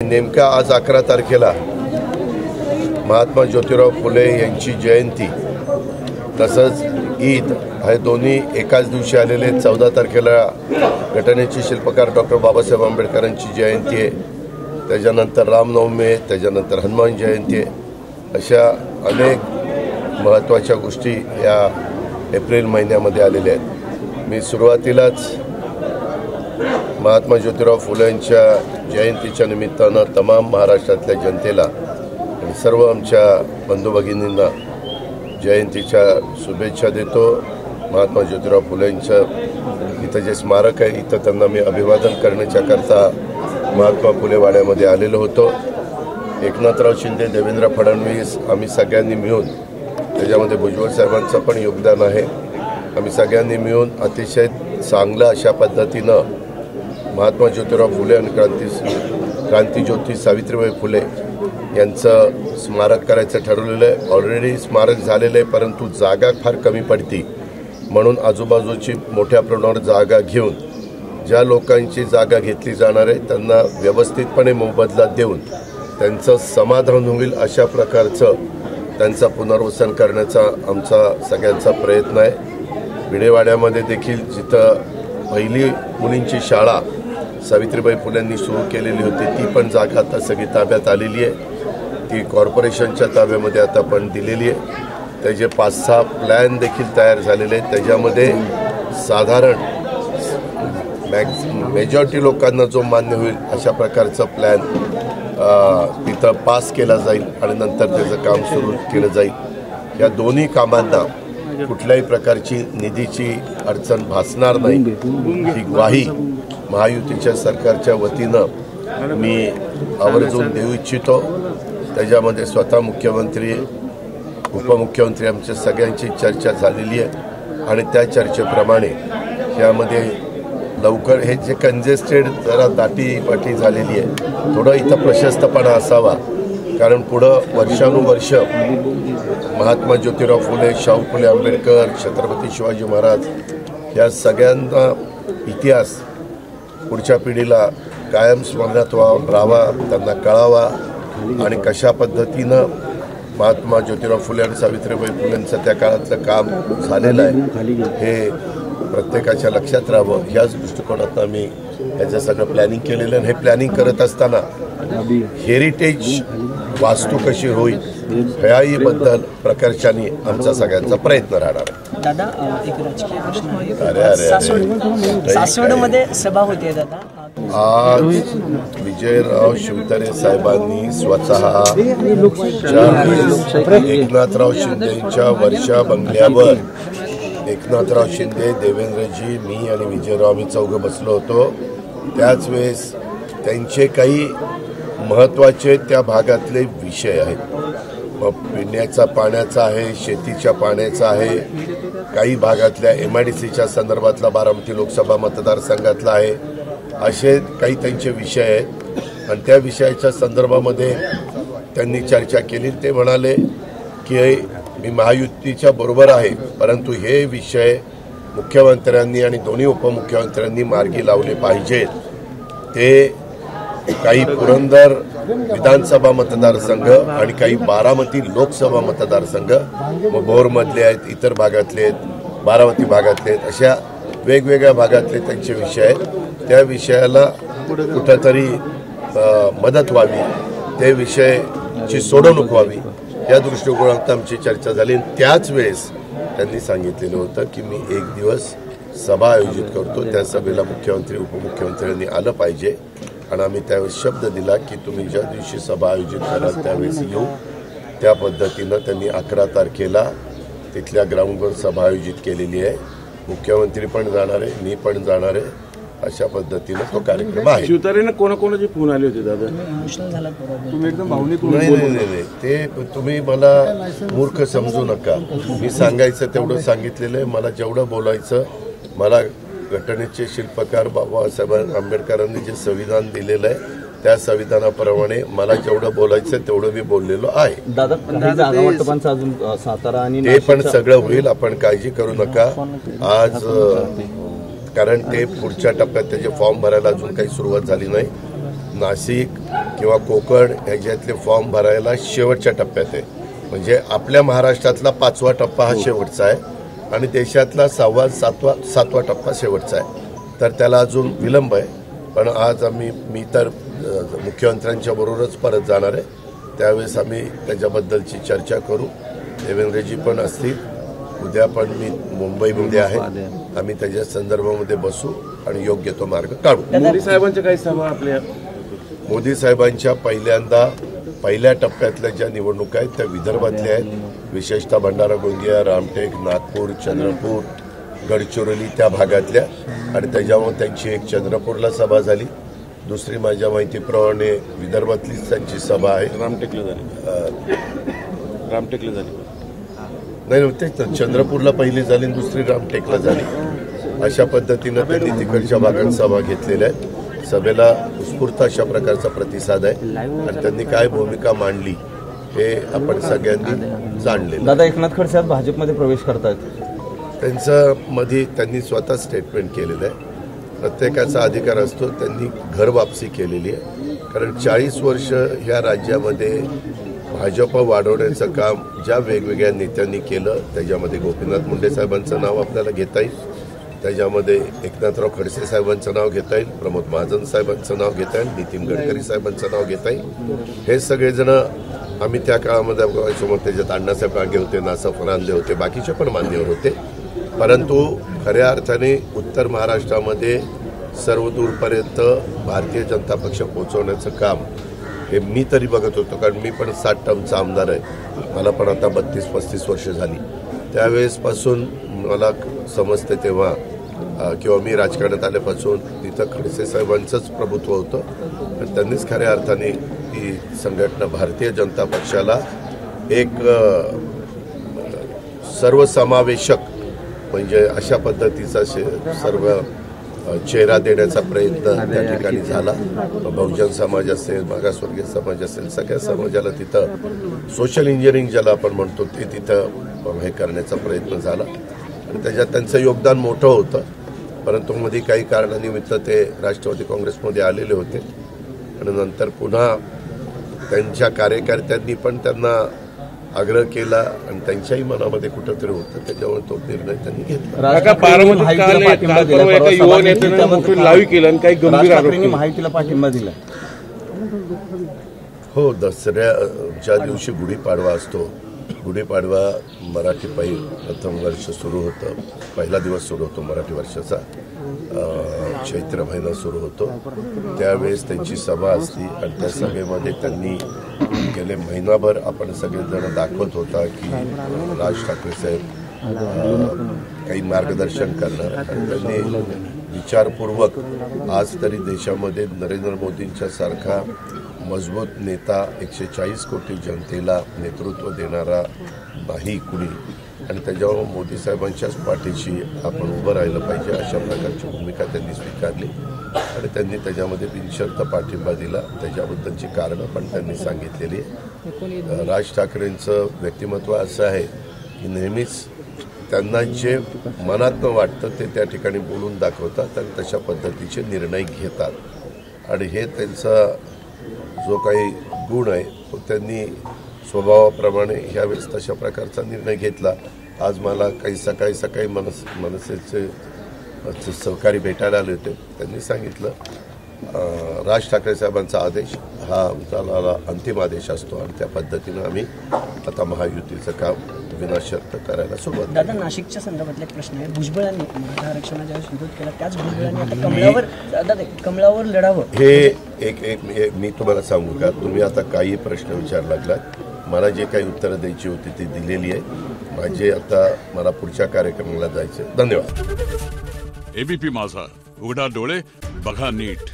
नेमका आज 11 तारखेला महात्मा ज्योतिराव फुले यांची जयंती तसंच ईद हे दोन्ही एकाच दिवशी आलेले। 14 तारखेला घटनेचे शिल्पकार डॉक्टर बाबासाहेब आंबेडकरांची जयंती आहे, त्याच्यानंतर रामनवमी आहे, त्याच्यानंतर हनुमान जयंती आहे। अशा अनेक महत्त्वाच्या गोष्टी या एप्रिल महिन्यामध्ये आलेल्या आहेत। मी सुरुवातीलाच महात्मा ज्योतिराव फुले यांच्या जयंतीच्या निमित्तानं तमाम महाराष्ट्रातल्या जनतेला आणि सर्व आमच्या बंधू भगिनींना जयंतीच्या शुभेच्छा देतो। महात्मा ज्योतिराव फुले यांचं इथं जे स्मारक आहे इथं त्यांना मी अभिवादन करण्याच्याकरता महात्मा फुले वाड्यामध्ये आलेलो होतो। एकनाथराव शिंदे, देवेंद्र फडणवीस आम्ही सगळ्यांनी मिळून, त्याच्यामध्ये भुजबळ साहेबांचं पण योगदान आहे, आम्ही सगळ्यांनी मिळून अतिशय चांगलं अशा पद्धतीनं महात्मा ज्योतिराव फुले आणि क्रांतिज्योती सावित्रीबाई फुले यांचं स्मारक करायचं ठरवलेलं आहे। ऑलरेडी स्मारक झालेलं आहे, परंतु जागा फार कमी पडती, म्हणून आजूबाजूची मोठ्या प्रमाणावर जागा घेऊन ज्या लोकांची जागा घेतली जाणार आहे त्यांना व्यवस्थितपणे मोबदला देऊन त्यांचं समाधान होईल अशा प्रकारचं त्यांचा पुनर्वसन करण्याचा आमचा सगळ्यांचा प्रयत्न आहे। विडेवाड्यामध्ये देखील जिथं पहिली मुलींची शाळा सावित्रीबाई फुलेंनी सुरू केलेली होती ती पण जागा आता सगळी ताब्यात आलेली आहे, ती कॉर्पोरेशनच्या ताब्यामध्ये आता पण दिलेली आहे। त्याचे 5-6 प्लॅन देखील तयार झालेले आहेत, त्याच्यामध्ये साधारण मेजॉरिटी लोकांना जो मान्य होईल अशा प्रकारचा प्लॅन तिथं पास केला जाईल आणि नंतर त्याचं काम सुरू केलं जाईल। या दोन्ही कामांना कुठल्याही प्रकारची निधीची अडचण भासणार नाही ही ग्वाही महायुतीच्या सरकारच्या वतीनं मी आवर्जून देऊ इच्छितो। त्याच्यामध्ये स्वतः मुख्यमंत्री, उपमुख्यमंत्री आमच्या सगळ्यांची चर्चा झालेली आहे आणि त्या चर्चेप्रमाणे यामध्ये लवकर हे जे कंजेस्टेड जरा दाटीवाटी झालेली आहे थोडं इथं प्रशस्तपणा असावा, कारण पुढं वर्षानुवर्ष महात्मा ज्योतिराव फुले, शाहू फुले आंबेडकर, छत्रपती शिवाजी महाराज या सगळ्यांना इतिहास पुढच्या पिढीला कायम स्मरणात राहावा, त्यांना कळावा आणि कशा पद्धतीनं महात्मा ज्योतिराव फुले आणि सावित्रीबाई फुलेंचं त्या काळातलं काम झालेलं आहे हे प्रत्येकाच्या लक्षात राहावं, ह्याच दृष्टिकोनातून आम्ही याचं सगळं प्लॅनिंग केलेलं आहे। हे प्लॅनिंग करत असताना हेरिटेज वास्तू कशी होईल ह्याही बद्दल प्रकर्षाने आमचा सगळ्यांचा प्रयत्न राहणार आहे। दादा, एक राजकीय प्रश्न, सासवडमध्ये सभा होती दादा, आज विजयराव शिवतारे साहेबांनी स्वतः एकनाथराव शिंदेच्या वर्षा बंगल्यावर एकनाथराव शिंदे, देवेंद्रजी, मी आणि विजयराव आम्ही चौघं बसलो होतो। त्याच वेळेस त्यांचे काही महत्त्वाचे त्या भागातले विषय आहेत, मग पिण्याचा पाण्याचा आहे, शेतीच्या पाण्याचा आहे, काही भागातल्या MIDCच्या संदर्भातला बारामती लोकसभा मतदारसंघातला आहे, असे काही त्यांचे विषय आहेत आणि त्या विषयाच्या संदर्भामध्ये त्यांनी चर्चा केली। ते म्हणाले की मी महायुतीच्या बरोबर आहे, परंतु हे विषय मुख्यमंत्र्यांनी आणि दोन्ही उपमुख्यमंत्र्यांनी मार्गी लावले पाहिजेत। ते काही पुरंदर विधानसभा मतदारसंघ आणि काही बारामती लोकसभा मतदारसंघ, मग भोरमधले आहेत, इतर भागातले आहेत, बारामती भागातले आहेत, अशा वेगवेगळ्या भागातले त्यांचे विषय आहेत। त्या विषयाला कुठंतरी मदत व्हावी, ते विषयाची सोडवणूक व्हावी या दृष्टिकोनात आमची चर्चा झाली। त्याच वेळेस त्यांनी सांगितलेलं होतं की मी एक दिवस सभा आयोजित करतो, त्या सभेला मुख्यमंत्री उपमुख्यमंत्र्यांनी आलं पाहिजे आणि आम्ही त्यावेळेस शब्द दिला की तुम्ही ज्या दिवशी सभा आयोजित कराल त्यावेळेस येऊ। त्या पद्धतीनं त्यांनी 11 तारखेला तिथल्या ग्राउंडवर सभा आयोजित केलेली आहे। मुख्यमंत्री पण जाणार आहे, मी पण जाणार आहे, अशा पद्धतीनं तो कार्यक्रम आहे। शिवतारेंना कोणाकोणाचे फोन आले होते दादा? तुम्ही एकदम भावनिक नाही, ते तुम्ही मला मूर्ख समजू नका, मी सांगायचं तेवढं सांगितलेलं आहे। मला जेवढं बोलायचं, मला घटनेचे शिल्पकार बाबासाहेब आंबेडकरांनी जे संविधान दिलेलं आहे त्या संविधानाप्रमाणे मला जेवढं बोलायचं तेवढं मी बोललेलो आहे। ते पण सगळं होईल, आपण काळजी करू नका। आज कारण ते पुढच्या टप्प्यात त्याचे फॉर्म भरायला अजून काही सुरुवात झाली नाही। नाशिक किंवा कोकण ह्याच्यातले फॉर्म भरायला शेवटच्या टप्प्यात आहे. म्हणजे आपल्या महाराष्ट्रातला 5वा टप्पा हा शेवटचा आहे आणि देशातला 6वा 7वा टप्पा शेवटचा आहे. तर त्याला अजून विलंब आहे. पण आज मी तर मुख्यमंत्र्यांच्या बरोबरच परत जाणार आहे. त्यावेळेस आम्ही त्याच्याबद्दलची चर्चा करू. देवेंद्रजी पण असतील. उद्या पण मी मुंबईमध्ये आहे. आम्ही त्याच्या संदर्भामध्ये बसू आणि योग्य तो मार्ग काढू. मोदी साहेबांच्या काही सभा आपल्या मोदी साहेबांच्या पहिल्या टप्प्यातल्या ज्या निवडणुका आहेत त्या विदर्भातल्या आहेत. विशेषतः भंडारा गोंदिया, रामटेक, नागपूर, चंद्रपूर, गडचिरोली त्या भागातल्या. आणि त्याच्यामुळे त्यांची एक चंद्रपूरला सभा झाली. दुसरी माझ्या माहितीप्रमाणे विदर्भातलीच त्यांची सभा आहे. रामटेकला झाली नाही तेच ना, चंद्रपूरला पहिली झाली आणि दुसरी रामटेकला झाली. अशा पद्धतीनं त्यांनी तिकडच्या भागात सभा घेतलेल्या आहेत. सभेला उत्स्फूर्त अशा प्रकारचा प्रतिसाद आहे आणि त्यांनी काय भूमिका मांडली हे आपण सगळ्यांनी जाणले. दादा, एकनाथ खडसे भाजपमध्ये प्रवेश करतायत. त्यांचं मध्ये त्यांनी स्वतः स्टेटमेंट केलेलं आहे. प्रत्येकाचा अधिकार असतो. त्यांनी घर वापसी केलेली आहे. कारण 40 वर्ष ह्या राज्यामध्ये भाजप वाढवण्याचं काम ज्या वेगवेगळ्या नेत्यांनी केलं त्याच्यामध्ये गोपीनाथ मुंडे साहेबांचं नाव आपल्याला घेता येईल. त्याच्यामध्ये एकनाथराव खडसे साहेबांचं नाव घेता येईल. प्रमोद महाजन साहेबांचं नाव घेता येईल. नितीन गडकरी साहेबांचं नाव घेता येईल. हे सगळेजण आम्ही त्या काळामध्ये समोर त्याच्यात अण्णासाहेब रांगे होते, नासफ रांदे होते, बाकीचे पण मान्यवर होते. परंतु खऱ्या अर्थाने उत्तर महाराष्ट्रामध्ये सर्व दूरपर्यंत भारतीय जनता पक्ष पोहोचवण्याचं काम हे मी तरी बघत होतो. कारण मी पण 7 टर्मचा आमदार आहे. मला पण आता 32-35 वर्ष झाली. त्यावेळेसपासून मला समजते तेव्हा किंवा मी राजकारणात आल्यापासून तिथं खडसे साहेबांचंच प्रभुत्व होतं. आणि त्यांनीच खऱ्या अर्थाने ही संघटना भारतीय जनता पक्षाला एक सर्वसमावेशक म्हणजे अशा पद्धतीचा सर्व चेहरा देण्याचा प्रयत्न त्या ठिकाणी झाला. बहुजन समाज असेल, मागासवर्गीय समाज असेल, सगळ्या समाजाला तिथं सोशल इंजिनिअरिंग ज्याला आपण म्हणतो ते तिथं हे करण्याचा प्रयत्न झाला आणि त्याच्यात त्यांचं योगदान मोठं होतं. परंतु मध्ये काही कारणानिमित्त ते राष्ट्रवादी काँग्रेसमध्ये आलेले होते आणि नंतर पुन्हा त्यांच्या कार्यकर्त्यांनी पण त्यांना आग्रह केला आणि त्यांच्याही मनामध्ये कुठंतरी होतं. त्याच्यामुळे तो निर्णय त्यांनी घेतला. माहितीला पाठिंबा दिला. हो, दसऱ्याच्या दिवशी गुढीपाडवा असतो. गुढीपाडवा मराठी प्रथम वर्ष सुरू होतं. पहिला दिवस सुरू होतो मराठी वर्षाचा. चैत्र महिना सुरू होतो. त्यावेळेस त्यांची सभा असती आणि त्या सभेमध्ये त्यांनी गेले महिनाभर आपण सगळेजण दाखवत होता की राज ठाकरे साहेब काही मार्गदर्शन करणार. त्यांनी विचारपूर्वक आज तरी देशामध्ये नरेंद्र मोदींच्या सारखा मजबूत नेता 140 कोटी जनतेला नेतृत्व देणारा नाही कुणी आणि त्याच्यावर मोदी साहेबांच्याच पाठीशी आपण उभं राहिलं पाहिजे अशा प्रकारची भूमिका त्यांनी स्वीकारली आणि त्यांनी त्याच्यामध्ये बिनशर्त पाठिंबा दिला. त्याच्याबद्दलची कारणं पण त्यांनी सांगितलेली आहे. राज ठाकरेंचं व्यक्तिमत्व असं आहे की नेहमीच त्यांना जे मनातनं वाटतं ते त्या ठिकाणी बोलून दाखवतात आणि तशा पद्धतीचे निर्णय घेतात आणि हे त्यांचा जो काही गुण आहे तो त्यांनी स्वभावाप्रमाणे ह्यावेळेस तशा प्रकारचा निर्णय घेतला. आज मला काही सकाळी मनसेचे सहकारी भेटायला आले होते. त्यांनी सांगितलं राज ठाकरे साहेबांचा आदेश हा आमचा अंतिम आदेश असतो आणि त्या पद्धतीनं आम्ही आता महायुतीचं काम विनाशर्त करायला सुरुवात. दादा, नाशिकच्या संदर्भातला एक प्रश्न आहे. भुजबळांनी मराठा आरक्षणाचा ज्यावेळेस विरोध केला त्याच भुजबळांनी आता कमळावर लढावं. हे एक मी तुम्हाला सांगू का, तुम्ही आता काही प्रश्न विचारला लागलात. मला जे काही उत्तरं द्यायची होती ती दिलेली आहे. मला पुढच्या कार्यक्रमाला जायचं. धन्यवाद. एबीपी माझा, उघडा डोळे बघा नीट.